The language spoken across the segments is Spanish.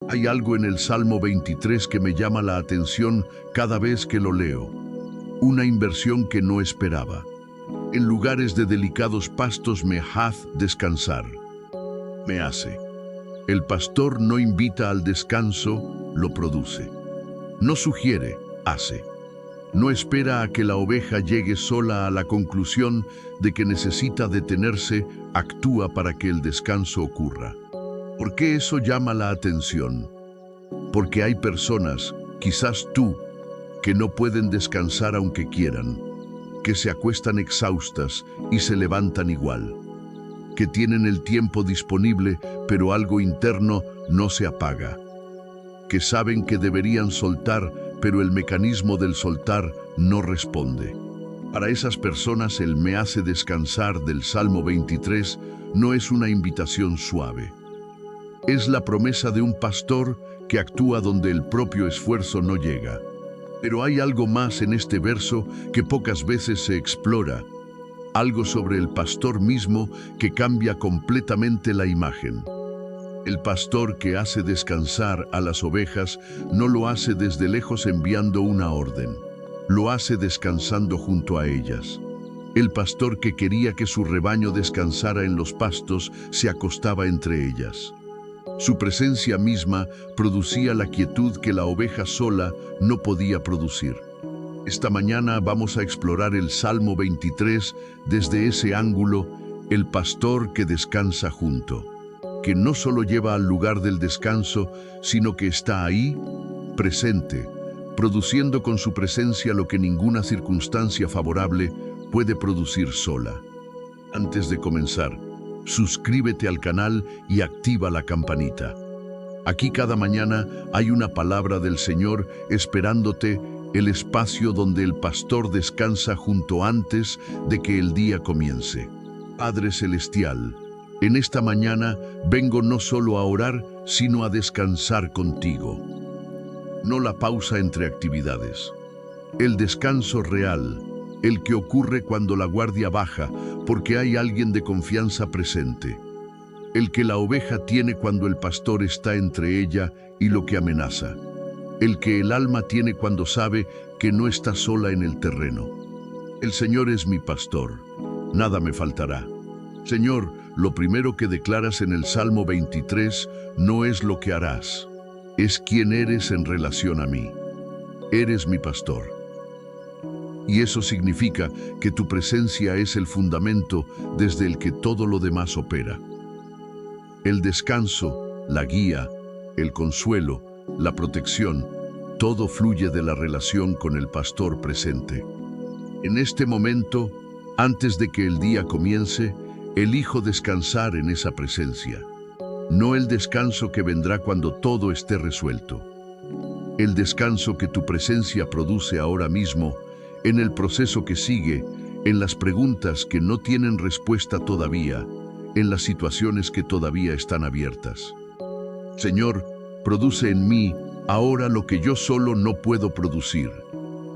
Hay algo en el Salmo 23 que me llama la atención cada vez que lo leo. Una inversión que no esperaba. En lugares de delicados pastos me haz descansar. Me hace. El pastor no invita al descanso, lo produce. No sugiere, hace. No espera a que la oveja llegue sola a la conclusión de que necesita detenerse, actúa para que el descanso ocurra. ¿Por qué eso llama la atención? Porque hay personas, quizás tú, que no pueden descansar aunque quieran, que se acuestan exhaustas y se levantan igual, que tienen el tiempo disponible, pero algo interno no se apaga, que saben que deberían soltar, pero el mecanismo del soltar no responde. Para esas personas el me hace descansar del Salmo 23 no es una invitación suave. Es la promesa de un pastor que actúa donde el propio esfuerzo no llega. Pero hay algo más en este verso que pocas veces se explora, algo sobre el pastor mismo que cambia completamente la imagen. El pastor que hace descansar a las ovejas no lo hace desde lejos enviando una orden, lo hace descansando junto a ellas. El pastor que quería que su rebaño descansara en los pastos se acostaba entre ellas. Su presencia misma producía la quietud que la oveja sola no podía producir. Esta mañana vamos a explorar el Salmo 23 desde ese ángulo, el pastor que descansa junto, que no solo lleva al lugar del descanso, sino que está ahí, presente, produciendo con su presencia lo que ninguna circunstancia favorable puede producir sola. Antes de comenzar, suscríbete al canal y activa la campanita. Aquí cada mañana hay una palabra del Señor esperándote, el espacio donde el pastor descansa junto antes de que el día comience. Padre Celestial, en esta mañana vengo no solo a orar, sino a descansar contigo. No la pausa entre actividades. El descanso real, el que ocurre cuando la guardia baja, porque hay alguien de confianza presente. El que la oveja tiene cuando el pastor está entre ella y lo que amenaza. El que el alma tiene cuando sabe que no está sola en el terreno. El Señor es mi pastor, nada me faltará. Señor, lo primero que declaras en el Salmo 23 no es lo que harás, es quién eres en relación a mí. Eres mi pastor. Y eso significa que tu presencia es el fundamento desde el que todo lo demás opera. El descanso, la guía, el consuelo, la protección, todo fluye de la relación con el pastor presente. En este momento, antes de que el día comience, elijo descansar en esa presencia. No el descanso que vendrá cuando todo esté resuelto. El descanso que tu presencia produce ahora mismo, en el proceso que sigue, en las preguntas que no tienen respuesta todavía, en las situaciones que todavía están abiertas. Señor, produce en mí ahora lo que yo solo no puedo producir.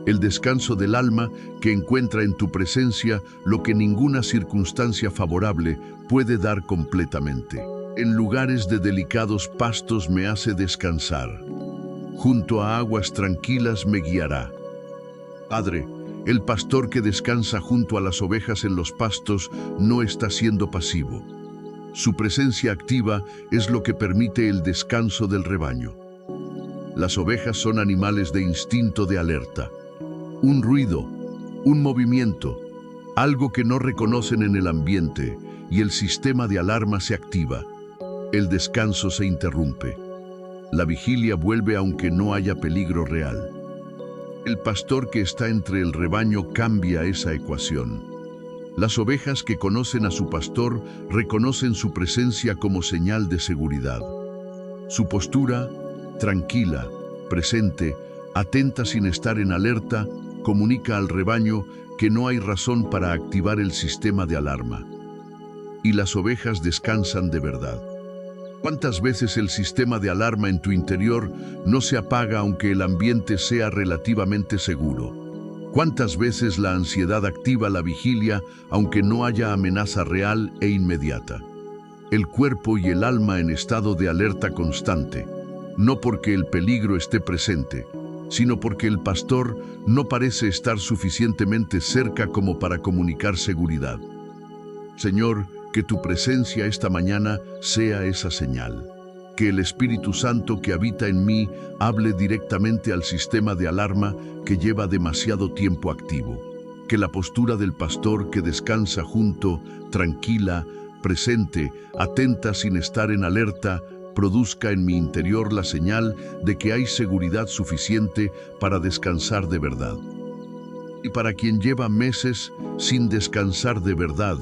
El descanso del alma que encuentra en tu presencia lo que ninguna circunstancia favorable puede dar completamente. En lugares de delicados pastos me hace descansar. Junto a aguas tranquilas me guiará. Padre, el pastor que descansa junto a las ovejas en los pastos no está siendo pasivo. Su presencia activa es lo que permite el descanso del rebaño. Las ovejas son animales de instinto de alerta. Un ruido, un movimiento, algo que no reconocen en el ambiente y el sistema de alarma se activa. El descanso se interrumpe. La vigilia vuelve aunque no haya peligro real. El pastor que está entre el rebaño cambia esa ecuación. Las ovejas que conocen a su pastor reconocen su presencia como señal de seguridad. Su postura, tranquila, presente, atenta sin estar en alerta, comunica al rebaño que no hay razón para activar el sistema de alarma. Y las ovejas descansan de verdad. ¿Cuántas veces el sistema de alarma en tu interior no se apaga aunque el ambiente sea relativamente seguro? ¿Cuántas veces la ansiedad activa la vigilia aunque no haya amenaza real e inmediata? El cuerpo y el alma en estado de alerta constante. no porque el peligro esté presente, sino porque el pastor no parece estar suficientemente cerca como para comunicar seguridad. Señor, que tu presencia esta mañana sea esa señal. Que el Espíritu Santo que habita en mí hable directamente al sistema de alarma que lleva demasiado tiempo activo. Que la postura del pastor que descansa junto, tranquila, presente, atenta sin estar en alerta, produzca en mi interior la señal de que hay seguridad suficiente para descansar de verdad. Y para quien lleva meses sin descansar de verdad,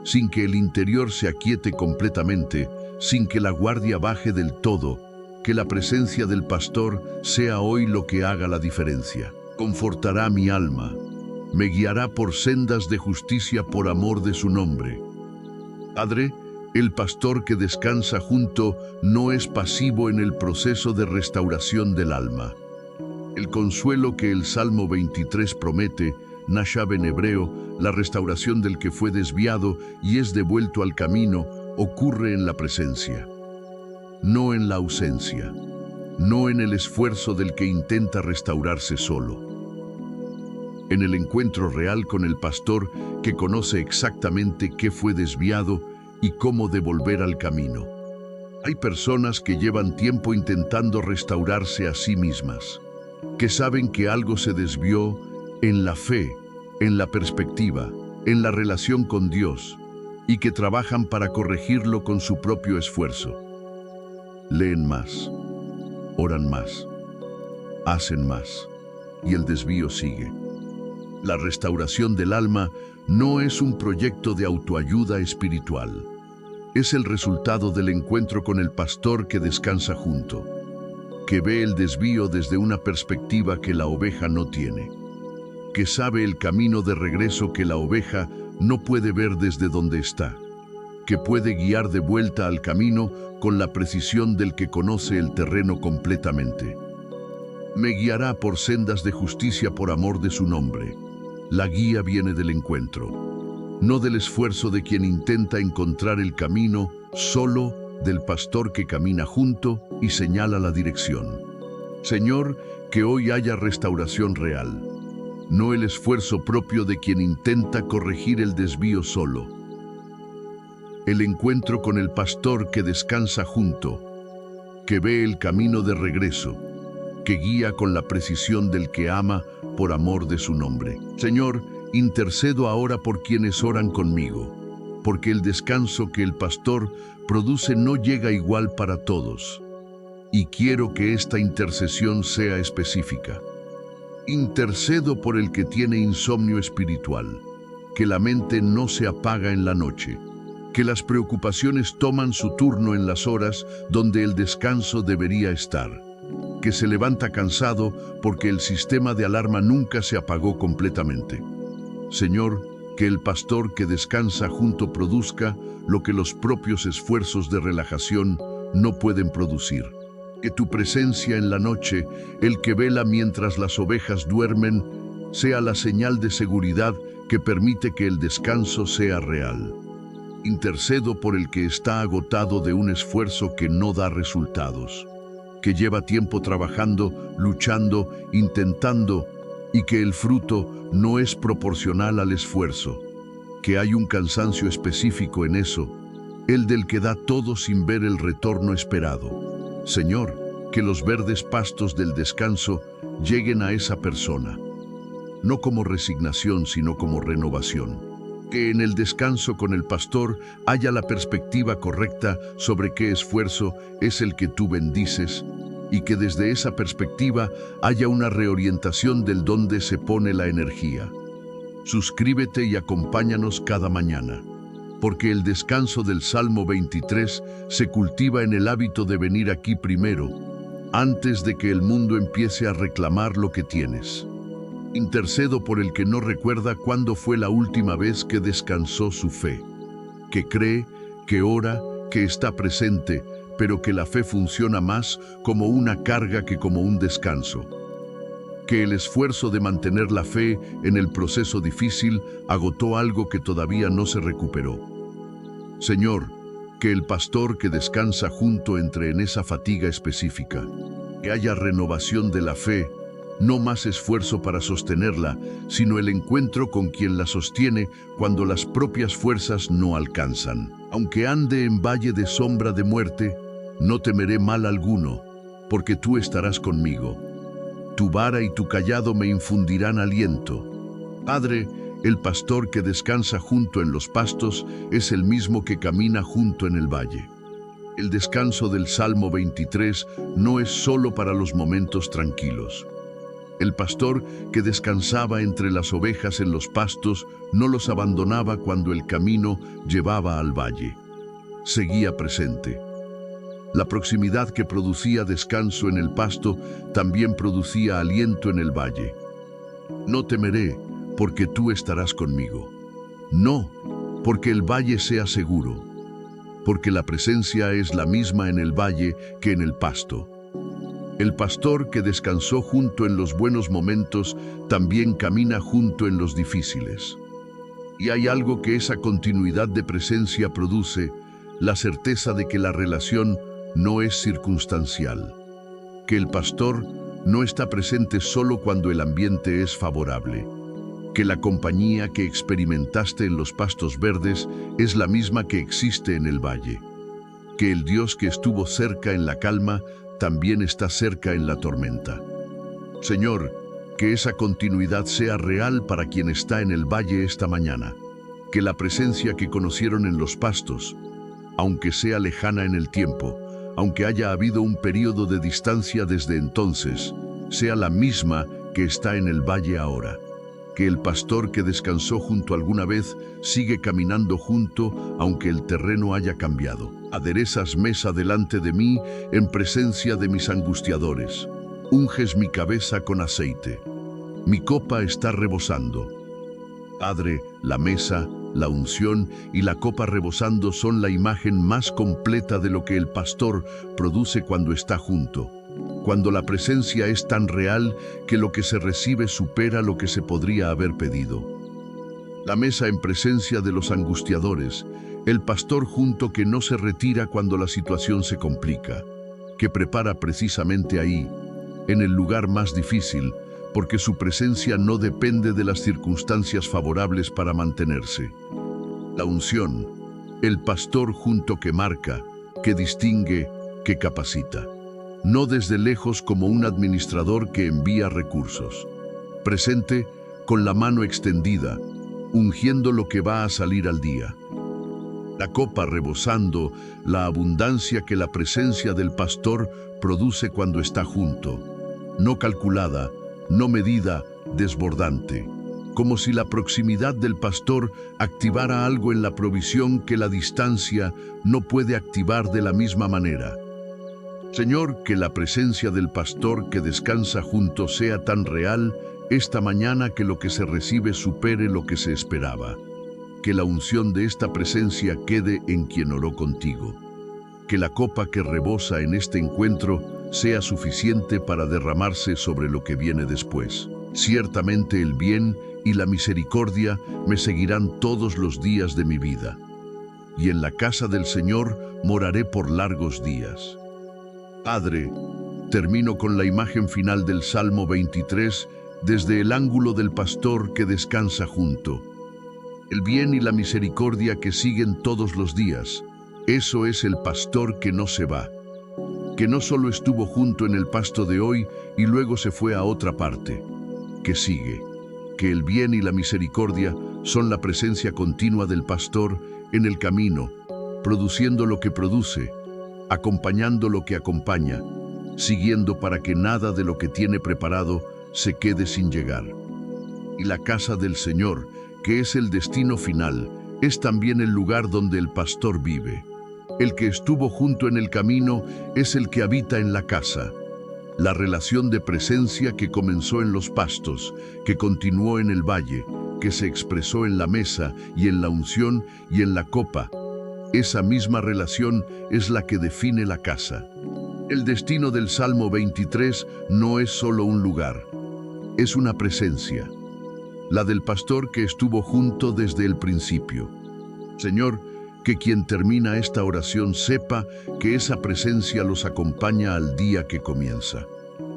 sin que el interior se aquiete completamente, sin que la guardia baje del todo, que la presencia del pastor sea hoy lo que haga la diferencia. Confortará mi alma, me guiará por sendas de justicia por amor de su nombre. Padre, el pastor que descansa junto no es pasivo en el proceso de restauración del alma. El consuelo que el Salmo 23 promete, Nashab en hebreo, la restauración del que fue desviado y es devuelto al camino, ocurre en la presencia, no en la ausencia, no en el esfuerzo del que intenta restaurarse solo. En el encuentro real con el pastor que conoce exactamente qué fue desviado y cómo devolver al camino. Hay personas que llevan tiempo intentando restaurarse a sí mismas, que saben que algo se desvió en la fe, en la perspectiva, en la relación con Dios, y que trabajan para corregirlo con su propio esfuerzo. Leen más, oran más, hacen más, y el desvío sigue. La restauración del alma no es un proyecto de autoayuda espiritual. Es el resultado del encuentro con el pastor que descansa junto, que ve el desvío desde una perspectiva que la oveja no tiene, que sabe el camino de regreso que la oveja no puede ver desde donde está, que puede guiar de vuelta al camino con la precisión del que conoce el terreno completamente. Me guiará por sendas de justicia por amor de su nombre. La guía viene del encuentro, no del esfuerzo de quien intenta encontrar el camino, solo del pastor que camina junto y señala la dirección. Señor, que hoy haya restauración real, no el esfuerzo propio de quien intenta corregir el desvío solo. El encuentro con el pastor que descansa junto, que ve el camino de regreso, que guía con la precisión del que ama por amor de su nombre. Señor, intercedo ahora por quienes oran conmigo, porque el descanso que el pastor produce no llega igual para todos, y quiero que esta intercesión sea específica. Intercedo por el que tiene insomnio espiritual, que la mente no se apaga en la noche, que las preocupaciones toman su turno en las horas donde el descanso debería estar, que se levanta cansado porque el sistema de alarma nunca se apagó completamente. Señor, que el pastor que descansa junto produzca lo que los propios esfuerzos de relajación no pueden producir. Que tu presencia en la noche, el que vela mientras las ovejas duermen, sea la señal de seguridad que permite que el descanso sea real. Intercedo por el que está agotado de un esfuerzo que no da resultados, que lleva tiempo trabajando, luchando, intentando, y que el fruto no es proporcional al esfuerzo, que hay un cansancio específico en eso, el del que da todo sin ver el retorno esperado. Señor, que los verdes pastos del descanso lleguen a esa persona, no como resignación, sino como renovación. Que en el descanso con el pastor haya la perspectiva correcta sobre qué esfuerzo es el que tú bendices, y que desde esa perspectiva haya una reorientación del dónde se pone la energía. Suscríbete y acompáñanos cada mañana, porque el descanso del Salmo 23 se cultiva en el hábito de venir aquí primero, antes de que el mundo empiece a reclamar lo que tienes. Intercedo por el que no recuerda cuándo fue la última vez que descansó su fe, que cree, que ora, que está presente, pero que la fe funciona más como una carga que como un descanso. Que el esfuerzo de mantener la fe en el proceso difícil agotó algo que todavía no se recuperó. Señor, Que el pastor que descansa junto entre en esa fatiga específica. Que haya renovación de la fe, no más esfuerzo para sostenerla, sino el encuentro con quien la sostiene cuando las propias fuerzas no alcanzan. Aunque ande en valle de sombra de muerte, no temeré mal alguno, porque tú estarás conmigo. Tu vara y tu cayado me infundirán aliento. Padre, el pastor que descansa junto en los pastos es el mismo que camina junto en el valle. El descanso del Salmo 23 no es solo para los momentos tranquilos. El pastor que descansaba entre las ovejas en los pastos no los abandonaba cuando el camino llevaba al valle. Seguía presente. La proximidad que producía descanso en el pasto también producía aliento en el valle. No temeré, porque tú estarás conmigo. No, porque el valle sea seguro, porque la presencia es la misma en el valle que en el pasto. El pastor que descansó junto en los buenos momentos también camina junto en los difíciles. Y hay algo que esa continuidad de presencia produce, la certeza de que la relación no es circunstancial, que el pastor no está presente solo cuando el ambiente es favorable, que la compañía que experimentaste en los pastos verdes es la misma que existe en el valle, que el Dios que estuvo cerca en la calma también está cerca en la tormenta. Señor, que esa continuidad sea real para quien está en el valle esta mañana, que la presencia que conocieron en los pastos, aunque sea lejana en el tiempo, aunque haya habido un periodo de distancia desde entonces, sea la misma que está en el valle ahora. Que el pastor que descansó junto alguna vez sigue caminando junto, aunque el terreno haya cambiado. Aderezas mesa delante de mí en presencia de mis angustiadores. Unges mi cabeza con aceite. Mi copa está rebosando. Padre, la mesa, la unción y la copa rebosando son la imagen más completa de lo que el pastor produce cuando está junto. Cuando la presencia es tan real que lo que se recibe supera lo que se podría haber pedido. La mesa en presencia de los angustiadores, el pastor junto que no se retira cuando la situación se complica, que prepara precisamente ahí, en el lugar más difícil, porque su presencia no depende de las circunstancias favorables para mantenerse. La unción, el pastor junto que marca, que distingue, que capacita. No desde lejos como un administrador que envía recursos. Presente, con la mano extendida, ungiendo lo que va a salir al día. La copa rebosando, la abundancia que la presencia del pastor produce cuando está junto. No calculada, no medida, desbordante. Como si la proximidad del pastor activara algo en la provisión que la distancia no puede activar de la misma manera. Señor, que la presencia del pastor que descansa junto sea tan real esta mañana que lo que se recibe supere lo que se esperaba. Que la unción de esta presencia quede en quien oró contigo. Que la copa que rebosa en este encuentro sea suficiente para derramarse sobre lo que viene después. Ciertamente el bien y la misericordia me seguirán todos los días de mi vida, y en la casa del Señor moraré por largos días. Padre, termino con la imagen final del Salmo 23 desde el ángulo del pastor que descansa junto. El bien y la misericordia que siguen todos los días, eso es el pastor que no se va, que no solo estuvo junto en el pasto de hoy y luego se fue a otra parte, que sigue, que el bien y la misericordia son la presencia continua del pastor en el camino, produciendo lo que produce, acompañando lo que acompaña, siguiendo para que nada de lo que tiene preparado se quede sin llegar. Y la casa del Señor, que es el destino final, es también el lugar donde el pastor vive. El que estuvo junto en el camino es el que habita en la casa. La relación de presencia que comenzó en los pastos, que continuó en el valle, que se expresó en la mesa y en la unción y en la copa, esa misma relación es la que define la casa. El destino del Salmo 23 no es solo un lugar, es una presencia, la del pastor que estuvo junto desde el principio. Señor, Que quien termina esta oración sepa que esa presencia los acompaña al día que comienza.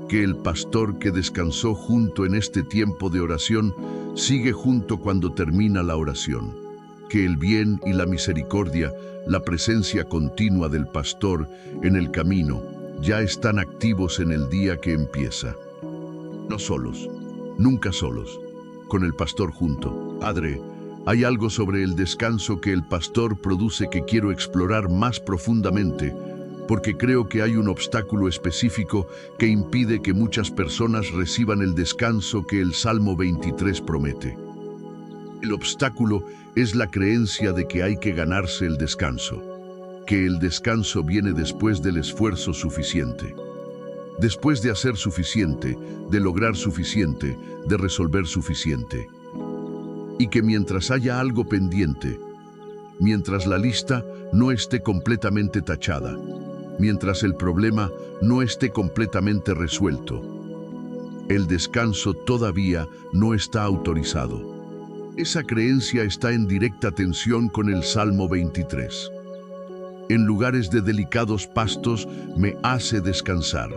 Que el pastor que descansó junto en este tiempo de oración sigue junto cuando termina la oración. Que el bien y la misericordia, la presencia continua del pastor en el camino, ya están activos en el día que empieza. No solos, nunca solos, con el pastor junto. Padre, hay algo sobre el descanso que el pastor produce que quiero explorar más profundamente, porque creo que hay un obstáculo específico que impide que muchas personas reciban el descanso que el Salmo 23 promete. El obstáculo es la creencia de que hay que ganarse el descanso, que el descanso viene después del esfuerzo suficiente. Después de hacer suficiente, de lograr suficiente, de resolver suficiente. Y que mientras haya algo pendiente, mientras la lista no esté completamente tachada, mientras el problema no esté completamente resuelto, el descanso todavía no está autorizado. Esa creencia está en directa tensión con el Salmo 23. En lugares de delicados pastos me hace descansar.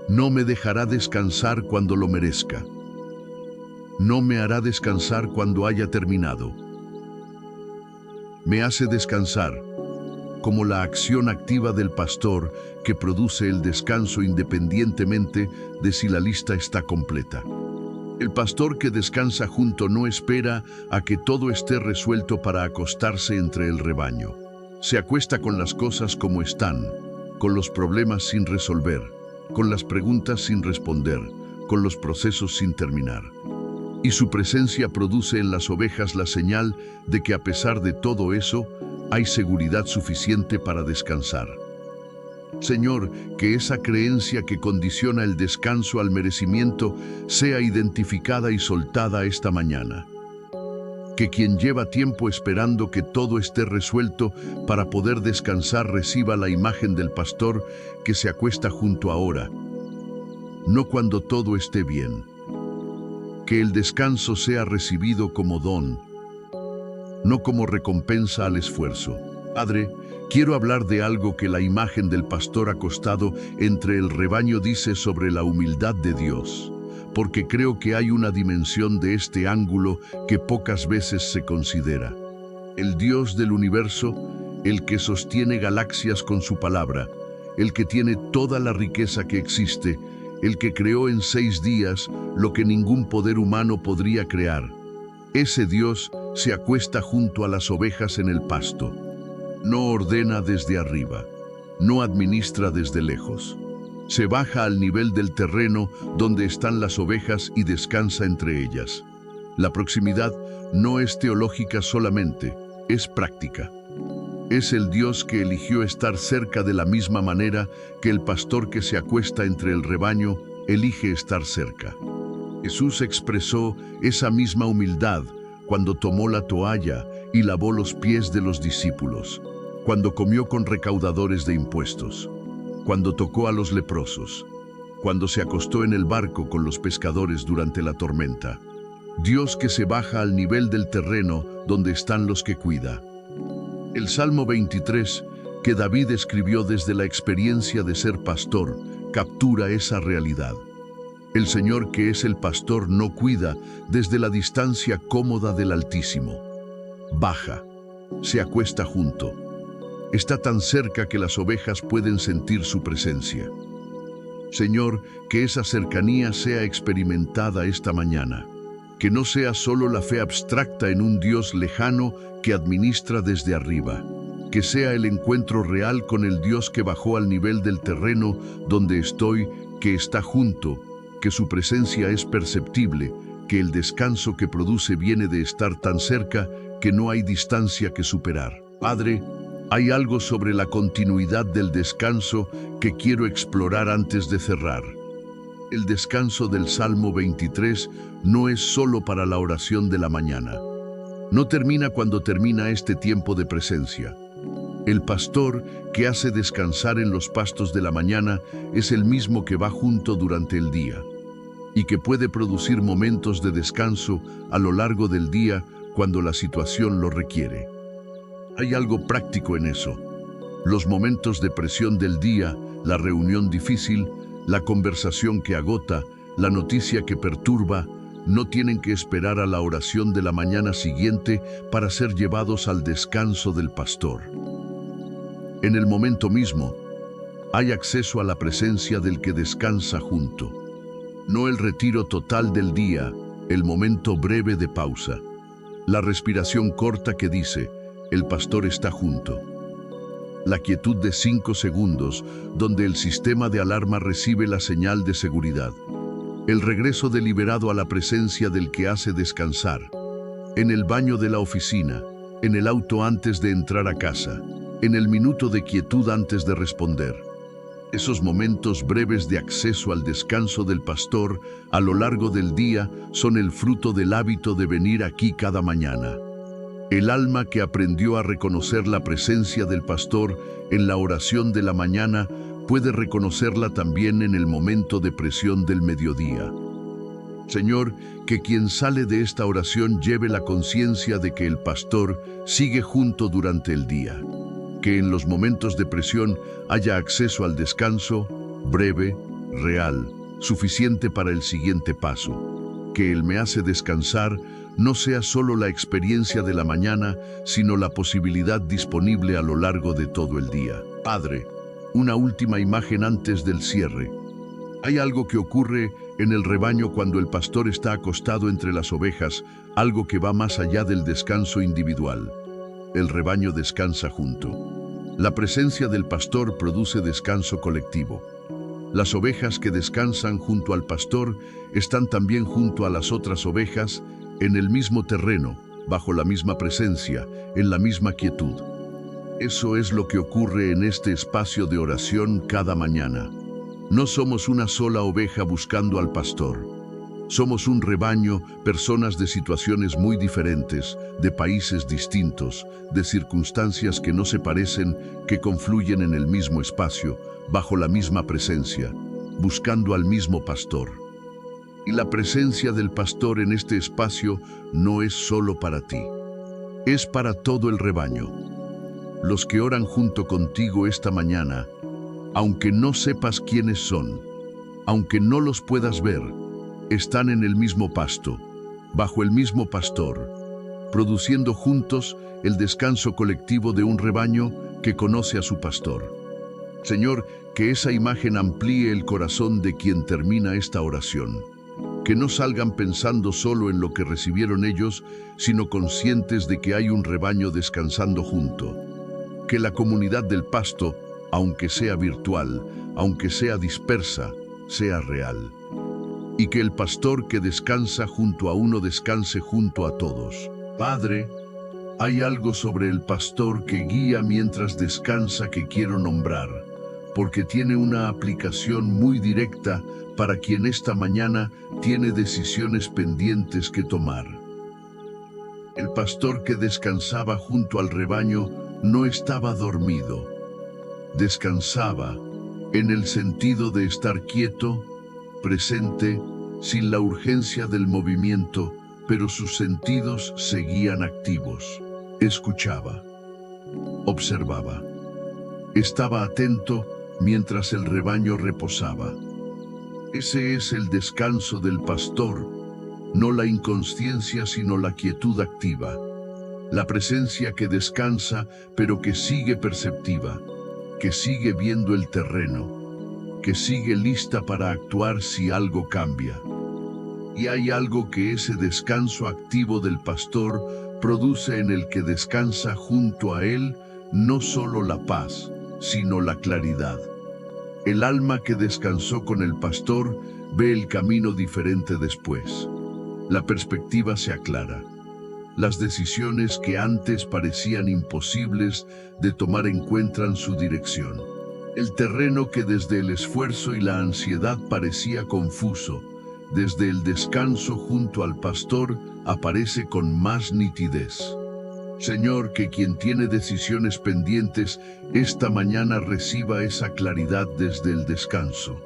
No me dejará descansar cuando lo merezca. No me hará descansar cuando haya terminado. Me hace descansar, como la acción activa del pastor que produce el descanso independientemente de si la lista está completa. El pastor que descansa junto no espera a que todo esté resuelto para acostarse entre el rebaño. Se acuesta con las cosas como están, con los problemas sin resolver, con las preguntas sin responder, con los procesos sin terminar. Y su presencia produce en las ovejas la señal de que a pesar de todo eso, hay seguridad suficiente para descansar. Señor, que esa creencia que condiciona el descanso al merecimiento sea identificada y soltada esta mañana. Que quien lleva tiempo esperando que todo esté resuelto para poder descansar reciba la imagen del pastor que se acuesta junto ahora, no cuando todo esté bien. Que el descanso sea recibido como don, no como recompensa al esfuerzo. Padre, quiero hablar de algo que la imagen del pastor acostado entre el rebaño dice sobre la humildad de Dios, porque creo que hay una dimensión de este ángulo que pocas veces se considera. El Dios del universo, el que sostiene galaxias con su palabra, el que tiene toda la riqueza que existe, el que creó en 6 días lo que ningún poder humano podría crear. Ese Dios se acuesta junto a las ovejas en el pasto. No ordena desde arriba, no administra desde lejos. Se baja al nivel del terreno donde están las ovejas y descansa entre ellas. La proximidad no es teológica solamente, es práctica. Es el Dios que eligió estar cerca de la misma manera que el pastor que se acuesta entre el rebaño elige estar cerca. Jesús expresó esa misma humildad cuando tomó la toalla y lavó los pies de los discípulos, cuando comió con recaudadores de impuestos, cuando tocó a los leprosos, cuando se acostó en el barco con los pescadores durante la tormenta. Dios que se baja al nivel del terreno donde están los que cuida. El Salmo 23, que David escribió desde la experiencia de ser pastor, captura esa realidad. El Señor, que es el pastor, no cuida desde la distancia cómoda del Altísimo. Baja, se acuesta junto. Está tan cerca que las ovejas pueden sentir su presencia. Señor, que esa cercanía sea experimentada esta mañana. Que no sea solo la fe abstracta en un Dios lejano que administra desde arriba. Que sea el encuentro real con el Dios que bajó al nivel del terreno donde estoy, que está junto, que su presencia es perceptible, que el descanso que produce viene de estar tan cerca que no hay distancia que superar. Padre, hay algo sobre la continuidad del descanso que quiero explorar antes de cerrar. El descanso del Salmo 23 no es solo para la oración de la mañana. No termina cuando termina este tiempo de presencia. El pastor que hace descansar en los pastos de la mañana es el mismo que va junto durante el día y que puede producir momentos de descanso a lo largo del día cuando la situación lo requiere. Hay algo práctico en eso. Los momentos de presión del día, la reunión difícil, la conversación que agota, la noticia que perturba, no tienen que esperar a la oración de la mañana siguiente para ser llevados al descanso del pastor. En el momento mismo, hay acceso a la presencia del que descansa junto. No el retiro total del día, el momento breve de pausa. La respiración corta que dice, el pastor está junto. La quietud de 5 segundos, donde el sistema de alarma recibe la señal de seguridad. El regreso deliberado a la presencia del que hace descansar. En el baño de la oficina, en el auto antes de entrar a casa, en el minuto de quietud antes de responder. Esos momentos breves de acceso al descanso del pastor a lo largo del día son el fruto del hábito de venir aquí cada mañana. El alma que aprendió a reconocer la presencia del pastor en la oración de la mañana puede reconocerla también en el momento de presión del mediodía. Señor, que quien sale de esta oración lleve la conciencia de que el pastor sigue junto durante el día. Que en los momentos de presión haya acceso al descanso, breve, real, suficiente para el siguiente paso. Que el me hace descansar no sea solo la experiencia de la mañana, sino la posibilidad disponible a lo largo de todo el día. Padre, una última imagen antes del cierre. Hay algo que ocurre en el rebaño cuando el pastor está acostado entre las ovejas, algo que va más allá del descanso individual. El rebaño descansa junto. La presencia del pastor produce descanso colectivo. Las ovejas que descansan junto al pastor están también junto a las otras ovejas, en el mismo terreno, bajo la misma presencia, en la misma quietud. Eso es lo que ocurre en este espacio de oración cada mañana. No somos una sola oveja buscando al pastor. Somos un rebaño, personas de situaciones muy diferentes, de países distintos, de circunstancias que no se parecen, que confluyen en el mismo espacio, bajo la misma presencia, buscando al mismo pastor. Y la presencia del pastor en este espacio no es solo para ti, es para todo el rebaño. Los que oran junto contigo esta mañana, aunque no sepas quiénes son, aunque no los puedas ver, están en el mismo pasto, bajo el mismo pastor, produciendo juntos el descanso colectivo de un rebaño que conoce a su pastor. Señor, que esa imagen amplíe el corazón de quien termina esta oración. Que no salgan pensando solo en lo que recibieron ellos, sino conscientes de que hay un rebaño descansando junto. Que la comunidad del pasto, aunque sea virtual, aunque sea dispersa, sea real. Y que el pastor que descansa junto a uno descanse junto a todos. Padre, hay algo sobre el pastor que guía mientras descansa que quiero nombrar, porque tiene una aplicación muy directa para quien esta mañana tiene decisiones pendientes que tomar. El pastor que descansaba junto al rebaño no estaba dormido. Descansaba en el sentido de estar quieto, presente, sin la urgencia del movimiento, pero sus sentidos seguían activos. Escuchaba, observaba, estaba atento mientras el rebaño reposaba. Ese es el descanso del pastor, no la inconsciencia sino la quietud activa, la presencia que descansa pero que sigue perceptiva, que sigue viendo el terreno, que sigue lista para actuar si algo cambia. Y hay algo que ese descanso activo del pastor produce en el que descansa junto a él, no solo la paz, sino la claridad. El alma que descansó con el pastor ve el camino diferente después. La perspectiva se aclara. Las decisiones que antes parecían imposibles de tomar encuentran su dirección. El terreno que desde el esfuerzo y la ansiedad parecía confuso, desde el descanso junto al pastor aparece con más nitidez. Señor, que quien tiene decisiones pendientes esta mañana reciba esa claridad desde el descanso.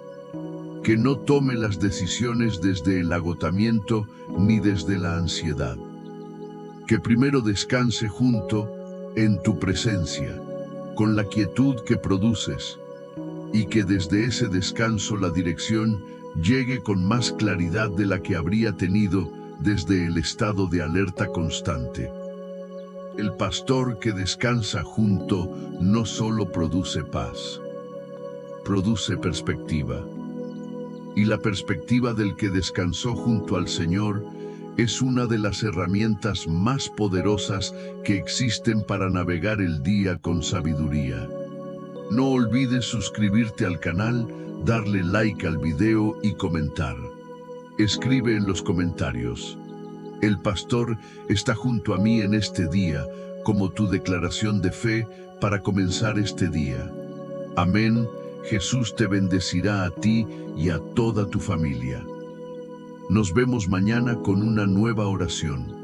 Que no tome las decisiones desde el agotamiento ni desde la ansiedad. Que primero descanse junto en tu presencia, con la quietud que produces, y que desde ese descanso la dirección llegue con más claridad de la que habría tenido desde el estado de alerta constante. El pastor que descansa junto no solo produce paz, produce perspectiva. Y la perspectiva del que descansó junto al Señor es una de las herramientas más poderosas que existen para navegar el día con sabiduría. No olvides suscribirte al canal, darle like al video y comentar. Escribe en los comentarios: el pastor está junto a mí en este día, como tu declaración de fe para comenzar este día. Amén. Jesús te bendecirá a ti y a toda tu familia. Nos vemos mañana con una nueva oración.